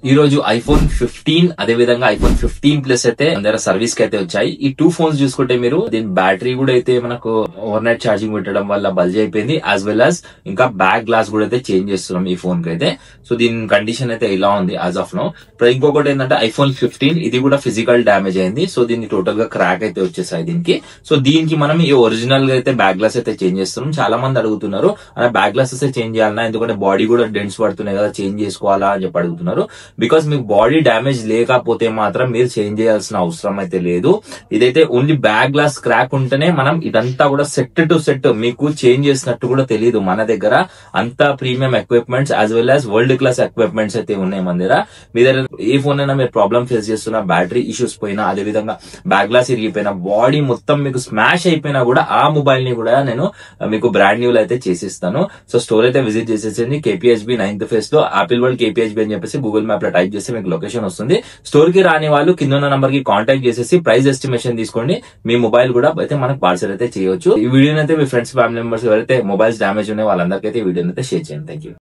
ఈ రోజు ఐఫోన్ 15 అదే విధంగా ఐఫోన్ 15 ప్లస్ అయితే మన దగ్గర సర్వీస్ కి అయితే వచ్చాయి. ఈ 2 ఫోన్స్ చూసుకుంటే మీరు దీని బ్యాటరీ కూడా అయితే మనకు ఓవర్ నైట్ ఛార్జింగ్ పెట్టడం వల్ల బల్జ్ అయిపోయింది, యాజ్ వెల్ యాజ్ ఇంకా బ్యాక్ గ్లాస్ కూడా అయితే చేంజ్ చేస్తున్నాం ఈ ఫోన్ కి అయితే. సో దీని కండిషన్ అయితే ఇలా ఉంది యాజ్ ఆఫ్ నో. ఇంకొకటి ఏంటంటే ఐఫోన్ 15 ఇది కూడా ఫిజికల్ డ్యామేజ్ అయింది. సో దీన్ని టోటల్ గా క్రాక్ అయితే వచ్చేసాయి దీనికి. సో దీనికి మనం ఈ ఒరిజినల్ గా అయితే బ్యాక్ గ్లాస్ అయితే చేంజ్ చేస్తున్నాం. చాలా మంది అడుగుతున్నారు అలా బ్యాక్ గ్లాసెస్ చేంజ్ చేయాలన్నా, ఎందుకంటే బాడీ కూడా డెంట్స్ పడుతున్నాయి కదా, చేంజ్ చేసుకోవాలా అని చెప్పి అడుగుతున్నారు. బికాస్ మీకు బాడీ డ్యామేజ్ లేకపోతే మాత్రం మీరు చేంజ్ చేయాల్సిన అవసరం అయితే లేదు. ఇదైతే ఓన్లీ బ్యాక్ గ్లాస్ క్రాక్ ఉంటేనే మనం ఇదంతా కూడా సెట్ టు సెట్ మీకు చేంజ్ చేసినట్టు కూడా తెలియదు. మన దగ్గర అంతా premium equipments as well as world class equipments అయితే ఉన్నాయి మన దగ్గర. మీ దగ్గర ఏ ఫోన్ అయినా మీరు ప్రాబ్లమ్ ఫేస్ చేస్తున్నా, బ్యాటరీ ఇష్యూస్ పోయినా, అదే విధంగా బ్యాక్ గ్లాస్ ఇరిగిపోయినా, బాడీ మొత్తం మీకు స్మాష్ అయిపోయినా కూడా ఆ మొబైల్ ని కూడా నేను మీకు బ్రాండ్ న్యూ అయితే చేసిస్తాను. సో స్టోర్ అయితే విజిట్ చేసేసండి. KPHB 9th ఫేస్ లో ఆపిల్ వరల్డ్ KPHB అని చెప్పేసి గూగుల్ మ్యాప్ లో టైప్ చేస్తే మీకు లొకేషన్ వస్తుంది. స్టోర్ కి రాని వాళ్ళు కింద ఉన్న నంబర్ కి కాంటాక్ట్ చేసేసి ప్రైస్ ఎస్టిమేషన్ తీసుకోండి. మీ మొబైల్ కూడా అయితే మనకు పార్సల్ అయితే చేయొచ్చు. ఈ వీడియోని అయితే మీ ఫ్రెండ్స్, ఫ్యామిలీ మెంబర్స్ ఎవరైతే మొబైల్స్ డామేజ్ ఉన్నాయి వాళ్ళందరికీ అయితే వీడియోని అయితే షేర్ చేయండి. Thank you.